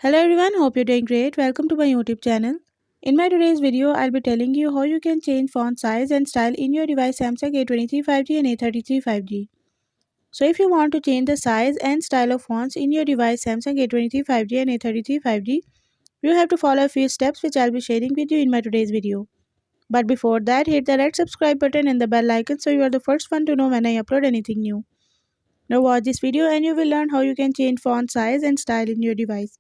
Hello everyone, hope you're doing great. Welcome to my YouTube channel. In my today's video, I'll be telling you how you can change font size and style in your device Samsung A23 5G and A33 5G. So if you want to change the size and style of fonts in your device Samsung A23 5G and A33 5G, you have to follow a few steps which I'll be sharing with you in my today's video. But before that, hit the red subscribe button and the bell icon so you are the first one to know when I upload anything new. Now watch this video and you will learn how you can change font size and style in your device.